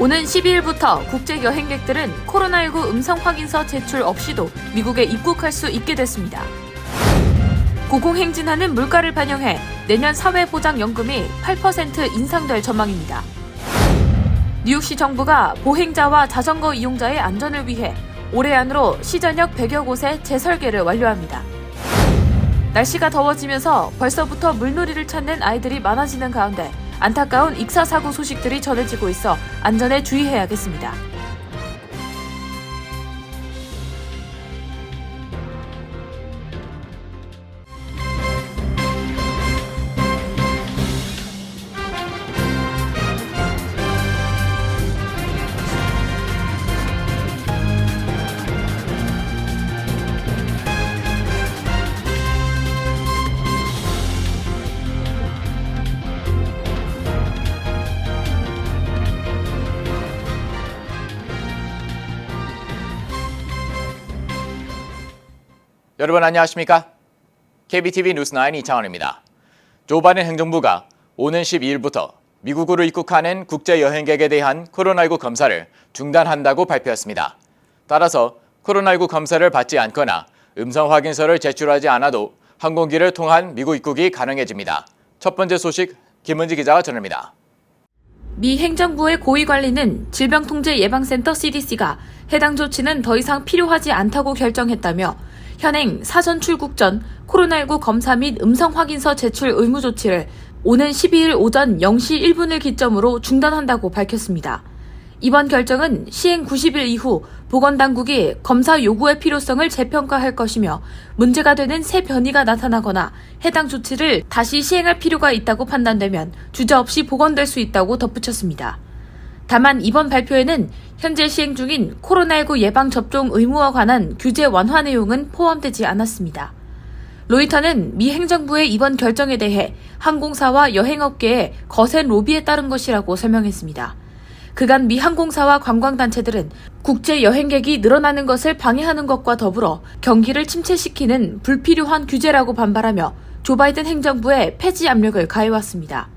오는 12일부터 국제 여행객들은 코로나19 음성 확인서 제출 없이도 미국에 입국할 수 있게 됐습니다. 고공행진하는 물가를 반영해 내년 사회보장연금이 8% 인상될 전망입니다. 뉴욕시 정부가 보행자와 자전거 이용자의 안전을 위해 올해 안으로 시전역 100여 곳의 재설계를 완료합니다. 날씨가 더워지면서 벌써부터 물놀이를 찾는 아이들이 많아지는 가운데 안타까운 익사사고 소식들이 전해지고 있어 안전에 주의해야겠습니다. 여러분 안녕하십니까? KBTV 뉴스9 이창원입니다. 조 바이든 행정부가 오는 12일부터 미국으로 입국하는 국제 여행객에 대한 코로나19 검사를 중단한다고 발표했습니다. 따라서 코로나19 검사를 받지 않거나 음성 확인서를 제출하지 않아도 항공기를 통한 미국 입국이 가능해집니다. 첫 번째 소식 김은지 기자가 전합니다. 미 행정부의 고위관리는 질병통제예방센터 CDC가 해당 조치는 더 이상 필요하지 않다고 결정했다며 현행 사전 출국 전 코로나19 검사 및 음성 확인서 제출 의무 조치를 오는 12일 오전 0시 1분을 기점으로 중단한다고 밝혔습니다. 이번 결정은 시행 90일 이후 보건당국이 검사 요구의 필요성을 재평가할 것이며 문제가 되는 새 변이가 나타나거나 해당 조치를 다시 시행할 필요가 있다고 판단되면 주저없이 복원될 수 있다고 덧붙였습니다. 다만 이번 발표에는 현재 시행 중인 코로나19 예방접종 의무와 관한 규제 완화 내용은 포함되지 않았습니다. 로이터는 미 행정부의 이번 결정에 대해 항공사와 여행업계의 거센 로비에 따른 것이라고 설명했습니다. 그간 미 항공사와 관광단체들은 국제 여행객이 늘어나는 것을 방해하는 것과 더불어 경기를 침체시키는 불필요한 규제라고 반발하며 조 바이든 행정부에 폐지 압력을 가해왔습니다.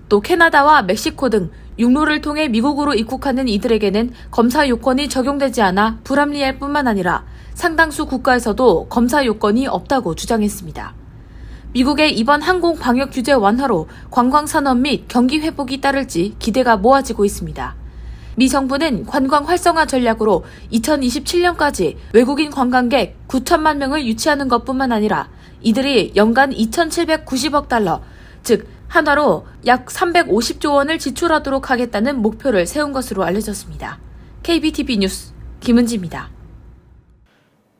또 캐나다와 멕시코 등 육로를 통해 미국으로 입국하는 이들에게는 검사 요건이 적용되지 않아 불합리할 뿐만 아니라 상당수 국가에서도 검사 요건이 없다고 주장했습니다. 미국의 이번 항공 방역 규제 완화로 관광 산업 및 경기 회복이 따를지 기대가 모아지고 있습니다. 미 정부는 관광 활성화 전략으로 2027년까지 외국인 관광객 9천만 명을 유치하는 것뿐만 아니라 이들이 연간 2,790억 달러, 즉 한화로 약 350조 원을 지출하도록 하겠다는 목표를 세운 것으로 알려졌습니다. KBTV 뉴스 김은지입니다.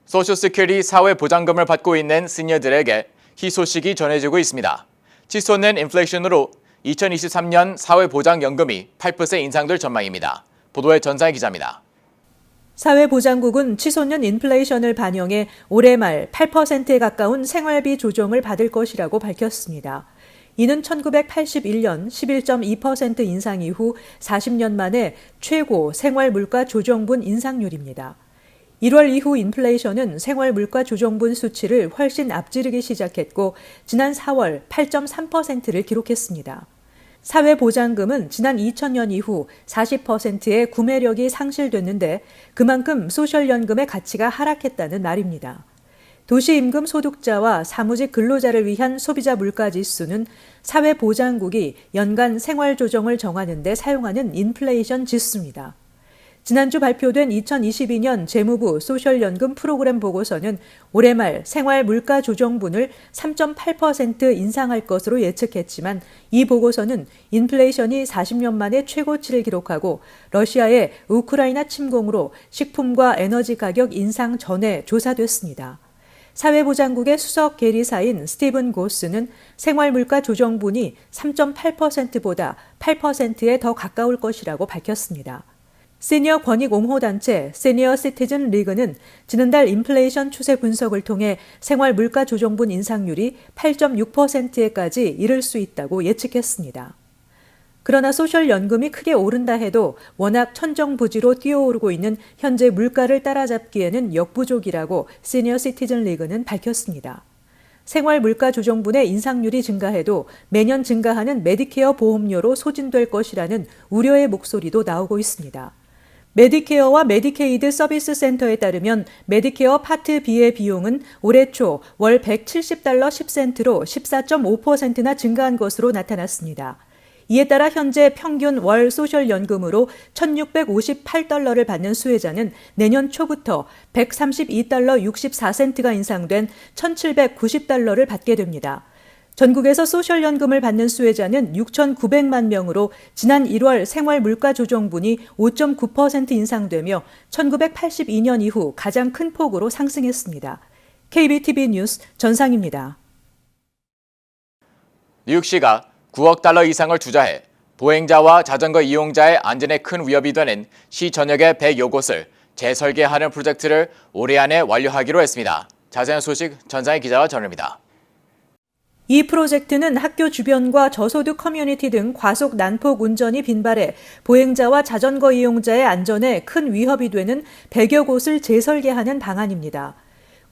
소셜시큐리티 사회보장금을 받고 있는 시니어들에게 희소식이 전해지고 있습니다. 치솟는 인플레이션으로 2023년 사회보장연금이 8% 인상될 전망입니다. 보도에 전상희 기자입니다. 사회보장국은 치솟는 인플레이션을 반영해 올해 말 8%에 가까운 생활비 조정을 받을 것이라고 밝혔습니다. 이는 1981년 11.2% 인상 이후 40년 만에 최고 생활물가 조정분 인상률입니다. 1월 이후 인플레이션은 생활물가 조정분 수치를 훨씬 앞지르기 시작했고 지난 4월 8.3%를 기록했습니다. 사회보장금은 지난 2000년 이후 40%의 구매력이 상실됐는데 그만큼 소셜연금의 가치가 하락했다는 말입니다. 도시임금 소득자와 사무직 근로자를 위한 소비자 물가지수는 사회보장국이 연간 생활조정을 정하는 데 사용하는 인플레이션 지수입니다. 지난주 발표된 2022년 재무부 소셜연금 프로그램 보고서는 올해 말 생활물가조정분을 3.8% 인상할 것으로 예측했지만 이 보고서는 인플레이션이 40년 만에 최고치를 기록하고 러시아의 우크라이나 침공으로 식품과 에너지 가격 인상 전에 조사됐습니다. 사회보장국의 수석 계리사인 스티븐 고스는 생활물가 조정분이 3.8%보다 8%에 더 가까울 것이라고 밝혔습니다. 시니어 권익 옹호단체 시니어 시티즌 리그는 지난달 인플레이션 추세 분석을 통해 생활물가 조정분 인상률이 8.6%에까지 이를 수 있다고 예측했습니다. 그러나 소셜연금이 크게 오른다 해도 워낙 천정부지로 뛰어오르고 있는 현재 물가를 따라잡기에는 역부족이라고 시니어 시티즌 리그는 밝혔습니다. 생활 물가 조정분의 인상률이 증가해도 매년 증가하는 메디케어 보험료로 소진될 것이라는 우려의 목소리도 나오고 있습니다. 메디케어와 메디케이드 서비스 센터에 따르면 메디케어 파트 B의 비용은 올해 초 월 170달러 10센트로 14.5%나 증가한 것으로 나타났습니다. 이에 따라 현재 평균 월 소셜연금으로 1,658달러를 받는 수혜자는 내년 초부터 132달러 64센트가 인상된 1,790달러를 받게 됩니다. 전국에서 소셜연금을 받는 수혜자는 6,900만 명으로 지난 1월 생활물가조정분이 5.9% 인상되며 1982년 이후 가장 큰 폭으로 상승했습니다. KBTV 뉴스 전상입니다. 뉴욕시가 9억 달러 이상을 투자해 보행자와 자전거 이용자의 안전에 큰 위협이 되는 시 전역의 100여 곳을 재설계하는 프로젝트를 올해 안에 완료하기로 했습니다. 자세한 소식 전상희 기자가 전합니다. 이 프로젝트는 학교 주변과 저소득 커뮤니티 등 과속 난폭 운전이 빈발해 보행자와 자전거 이용자의 안전에 큰 위협이 되는 100여 곳을 재설계하는 방안입니다.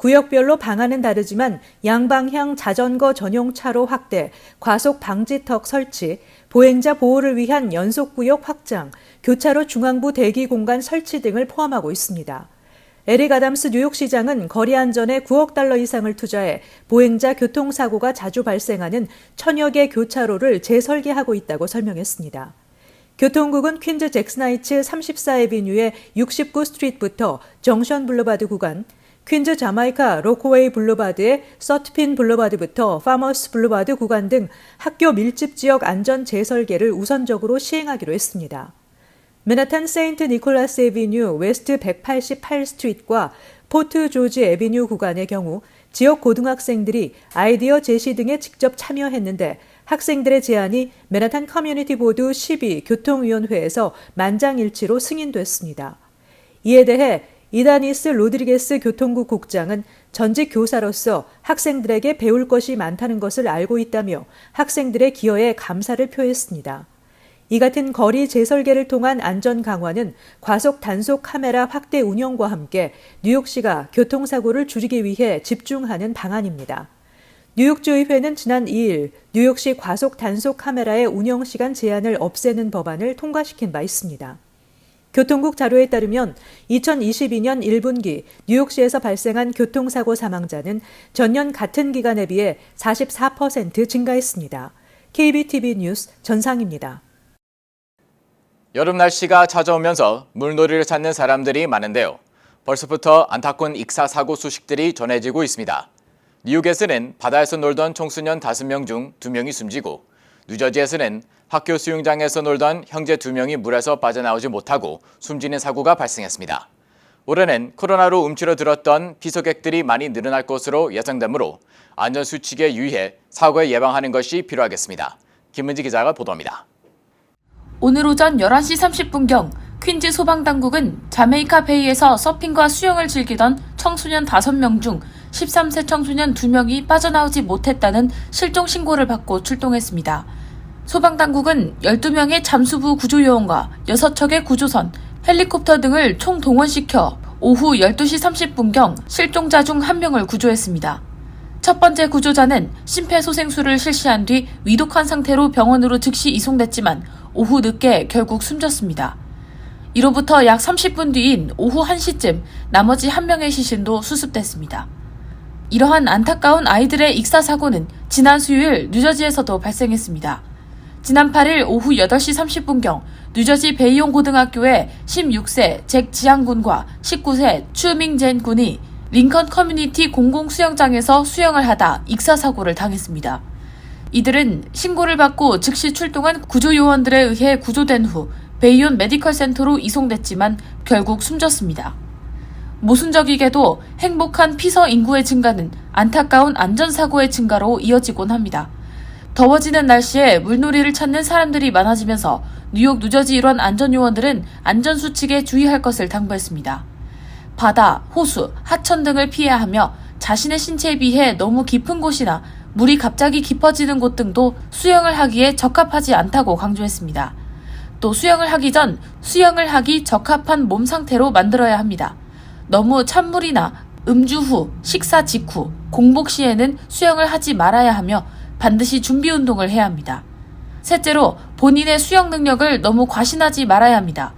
구역별로 방안은 다르지만 양방향 자전거 전용 차로 확대, 과속 방지턱 설치, 보행자 보호를 위한 연속구역 확장, 교차로 중앙부 대기 공간 설치 등을 포함하고 있습니다. 에릭 아담스 뉴욕시장은 거리 안전에 9억 달러 이상을 투자해 보행자 교통사고가 자주 발생하는 1000여 개 교차로를 재설계하고 있다고 설명했습니다. 교통국은 퀸즈 잭슨하이츠 34에비뉴의 69 스트리트부터 정션 블루바드 구간, 퀸즈 자마이카 로코웨이 블루바드의 서트핀 블루바드부터 파머스 블루바드 구간 등 학교 밀집 지역 안전 재설계를 우선적으로 시행하기로 했습니다. 맨하탄 세인트 니콜라스 에비뉴 웨스트 188 스트리트과 포트 조지 에비뉴 구간의 경우 지역 고등학생들이 아이디어 제시 등에 직접 참여했는데 학생들의 제안이 맨하탄 커뮤니티 보드 12 교통위원회에서 만장일치로 승인됐습니다. 이에 대해 이다니스 로드리게스 교통국 국장은 전직 교사로서 학생들에게 배울 것이 많다는 것을 알고 있다며 학생들의 기여에 감사를 표했습니다. 이 같은 거리 재설계를 통한 안전 강화는 과속 단속 카메라 확대 운영과 함께 뉴욕시가 교통사고를 줄이기 위해 집중하는 방안입니다. 뉴욕주의회는 지난 2일 뉴욕시 과속 단속 카메라의 운영시간 제한을 없애는 법안을 통과시킨 바 있습니다. 교통국 자료에 따르면 2022년 1분기 뉴욕시에서 발생한 교통사고 사망자는 전년 같은 기간에 비해 44% 증가했습니다. KBTV 뉴스 전상입니다. 여름 날씨가 찾아오면서 물놀이를 찾는 사람들이 많은데요. 벌써부터 안타까운 익사 사고 소식들이 전해지고 있습니다. 뉴욕에서는 바다에서 놀던 청소년 5명 중 2명이 숨지고 뉴저지에서는 학교 수영장에서 놀던 형제 2명이 물에서 빠져나오지 못하고 숨지는 사고가 발생했습니다. 올해는 코로나로 움츠러들었던 피서객들이 많이 늘어날 것으로 예상되므로 안전수칙에 유의해 사고에 예방하는 것이 필요하겠습니다. 김은지 기자가 보도합니다. 오늘 오전 11시 30분경 퀸즈 소방당국은 자메이카 베이에서 서핑과 수영을 즐기던 청소년 5명 중 13세 청소년 2명이 빠져나오지 못했다는 실종 신고를 받고 출동했습니다. 소방당국은 12명의 잠수부 구조요원과 6척의 구조선, 헬리콥터 등을 총동원시켜 오후 12시 30분경 실종자 중 1명을 구조했습니다. 첫 번째 구조자는 심폐소생술을 실시한 뒤 위독한 상태로 병원으로 즉시 이송됐지만 오후 늦게 결국 숨졌습니다. 이로부터 약 30분 뒤인 오후 1시쯤 나머지 1명의 시신도 수습됐습니다. 이러한 안타까운 아이들의 익사 사고는 지난 수요일 뉴저지에서도 발생했습니다. 지난 8일 오후 8시 30분경 뉴저지 베이온 고등학교의 16세 잭 지앙 군과 19세 추밍젠 군이 링컨 커뮤니티 공공수영장에서 수영을 하다 익사 사고를 당했습니다. 이들은 신고를 받고 즉시 출동한 구조요원들에 의해 구조된 후 베이온 메디컬 센터로 이송됐지만 결국 숨졌습니다. 모순적이게도 행복한 피서 인구의 증가는 안타까운 안전사고의 증가로 이어지곤 합니다. 더워지는 날씨에 물놀이를 찾는 사람들이 많아지면서 뉴욕 뉴저지 일원 안전요원들은 안전수칙에 주의할 것을 당부했습니다. 바다, 호수, 하천 등을 피해야 하며 자신의 신체에 비해 너무 깊은 곳이나 물이 갑자기 깊어지는 곳 등도 수영을 하기에 적합하지 않다고 강조했습니다. 또 수영을 하기 전 수영을 하기 적합한 몸 상태로 만들어야 합니다. 너무 찬물이나 음주 후, 식사 직후, 공복 시에는 수영을 하지 말아야 하며 반드시 준비 운동을 해야 합니다. 셋째로 본인의 수영 능력을 너무 과신하지 말아야 합니다.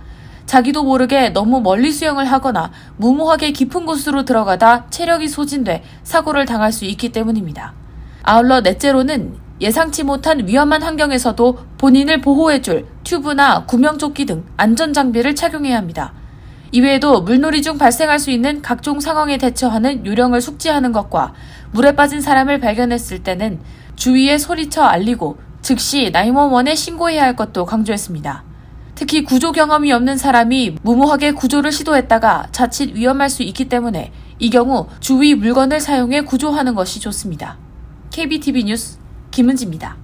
자기도 모르게 너무 멀리 수영을 하거나 무모하게 깊은 곳으로 들어가다 체력이 소진돼 사고를 당할 수 있기 때문입니다. 아울러 넷째로는 예상치 못한 위험한 환경에서도 본인을 보호해줄 튜브나 구명조끼 등 안전장비를 착용해야 합니다. 이외에도 물놀이 중 발생할 수 있는 각종 상황에 대처하는 요령을 숙지하는 것과 물에 빠진 사람을 발견했을 때는 주위에 소리쳐 알리고 즉시 911에 신고해야 할 것도 강조했습니다. 특히 구조 경험이 없는 사람이 무모하게 구조를 시도했다가 자칫 위험할 수 있기 때문에 이 경우 주위 물건을 사용해 구조하는 것이 좋습니다. KBTV 뉴스 김은지입니다.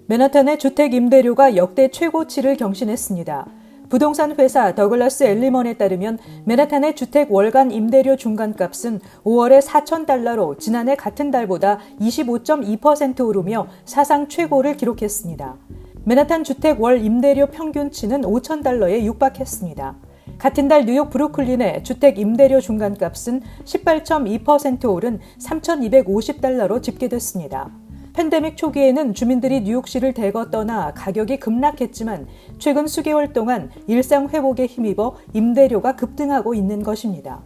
맨하탄의 주택 임대료가 역대 최고치를 경신했습니다. 부동산 회사 더글라스 엘리먼에 따르면 맨하탄의 주택 월간 임대료 중간값은 5월에 $4,000로 지난해 같은 달보다 25.2% 오르며 사상 최고를 기록했습니다. 맨하탄 주택 월 임대료 평균치는 $5,000에 육박했습니다. 같은 달 뉴욕 브루클린의 주택 임대료 중간값은 18.2% 오른 $3,250로 집계됐습니다. 팬데믹 초기에는 주민들이 뉴욕시를 대거 떠나 가격이 급락했지만 최근 수개월 동안 일상 회복에 힘입어 임대료가 급등하고 있는 것입니다.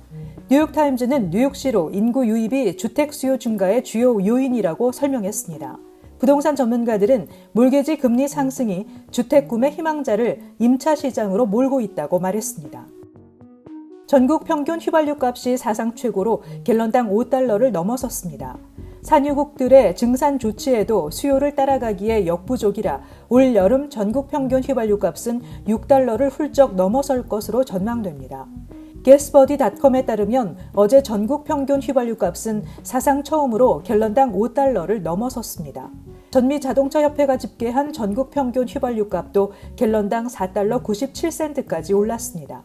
뉴욕타임즈는 뉴욕시로 인구 유입이 주택 수요 증가의 주요 요인이라고 설명했습니다. 부동산 전문가들은 몰개지 금리 상승이 주택 구매 희망자를 임차 시장으로 몰고 있다고 말했습니다. 전국 평균 휘발유 값이 사상 최고로 갤런당 $5를 넘어섰습니다. 산유국들의 증산 조치에도 수요를 따라가기에 역부족이라 올 여름 전국 평균 휘발유 값은 $6를 훌쩍 넘어설 것으로 전망됩니다. 게스버디닷컴에 따르면 어제 전국 평균 휘발유 값은 사상 처음으로 갤런당 $5를 넘어섰습니다. 전미자동차협회가 집계한 전국 평균 휘발유 값도 갤런당 $4.97까지 올랐습니다.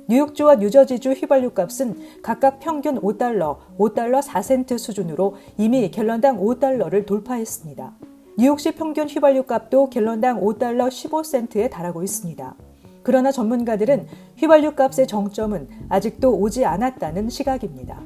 뉴욕주와 뉴저지주 휘발유 값은 각각 평균 $5, $5.04 수준으로 이미 갤런당 $5를 돌파했습니다. 뉴욕시 평균 휘발유 값도 갤런당 $5.15에 달하고 있습니다. 그러나 전문가들은 휘발유 값의 정점은 아직도 오지 않았다는 시각입니다.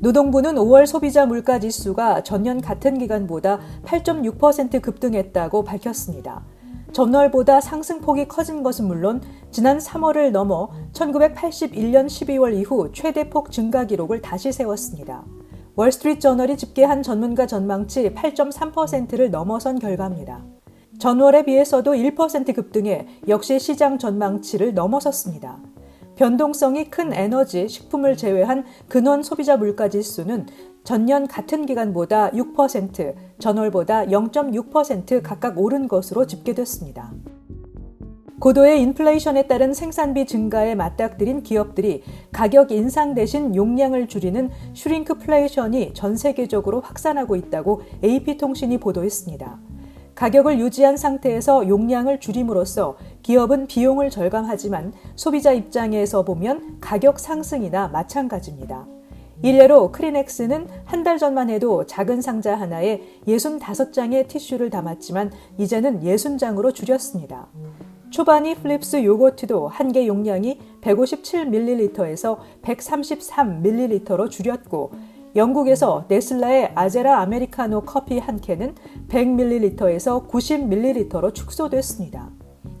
노동부는 5월 소비자 물가지수가 전년 같은 기간보다 8.6% 급등했다고 밝혔습니다. 전월보다 상승폭이 커진 것은 물론 지난 3월을 넘어 1981년 12월 이후 최대폭 증가 기록을 다시 세웠습니다. 월스트리트저널이 집계한 전문가 전망치 8.3%를 넘어선 결과입니다. 전월에 비해서도 1% 급등해 역시 시장 전망치를 넘어섰습니다. 변동성이 큰 에너지, 식품을 제외한 근원 소비자 물가지수는 전년 같은 기간보다 6%, 전월보다 0.6% 각각 오른 것으로 집계됐습니다. 고도의 인플레이션에 따른 생산비 증가에 맞닥뜨린 기업들이 가격 인상 대신 용량을 줄이는 슈링크플레이션이 전 세계적으로 확산하고 있다고 AP통신이 보도했습니다. 가격을 유지한 상태에서 용량을 줄임으로써 기업은 비용을 절감하지만 소비자 입장에서 보면 가격 상승이나 마찬가지입니다. 일례로 크리넥스는 한 달 전만 해도 작은 상자 하나에 65장의 티슈를 담았지만 이제는 60장으로 줄였습니다. 초바니 필립스 요거트도 한 개 용량이 157ml에서 133ml로 줄였고 영국에서 네슬라의 아제라 아메리카노 커피 한 캔은 100ml에서 90ml로 축소됐습니다.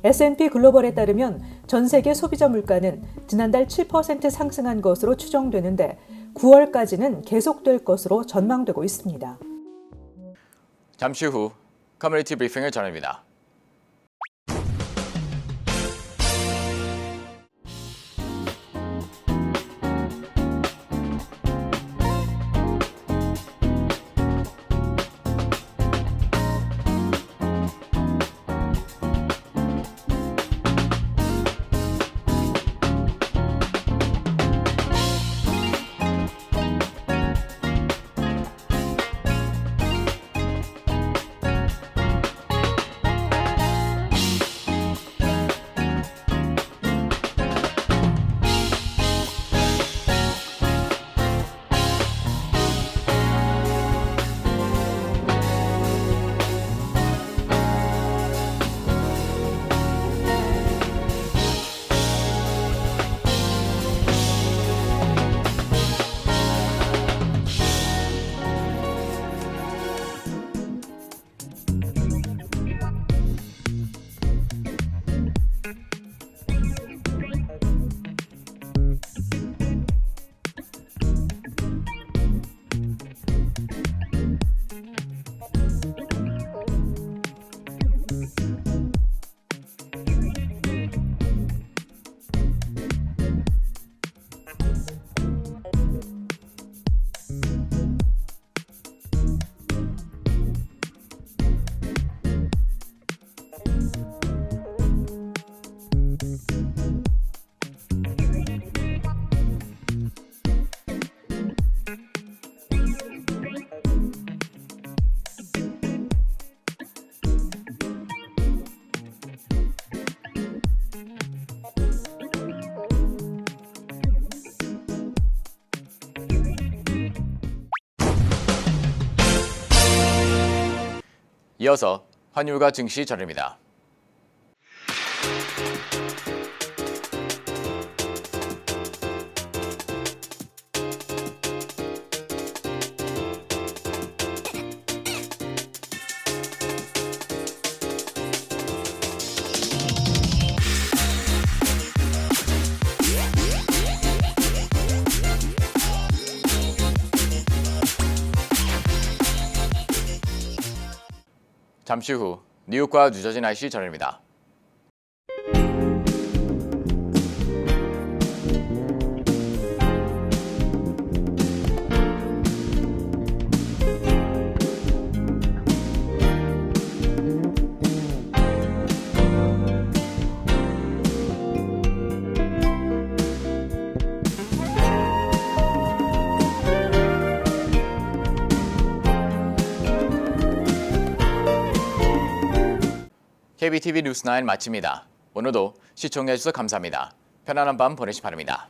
S&P 글로벌에 따르면 전 세계 소비자 물가는 지난달 7% 상승한 것으로 추정되는데 9월까지는 계속될 것으로 전망되고 있습니다. 잠시 후 커뮤니티 브리핑을 전합니다. 이어서 환율과 증시 전해드립니다. 잠시 후 뉴욕과 뉴저지 날씨 전해드립니다. KBTV 뉴스9 마칩니다. 오늘도 시청해주셔서 감사합니다. 편안한 밤 보내시 바랍니다.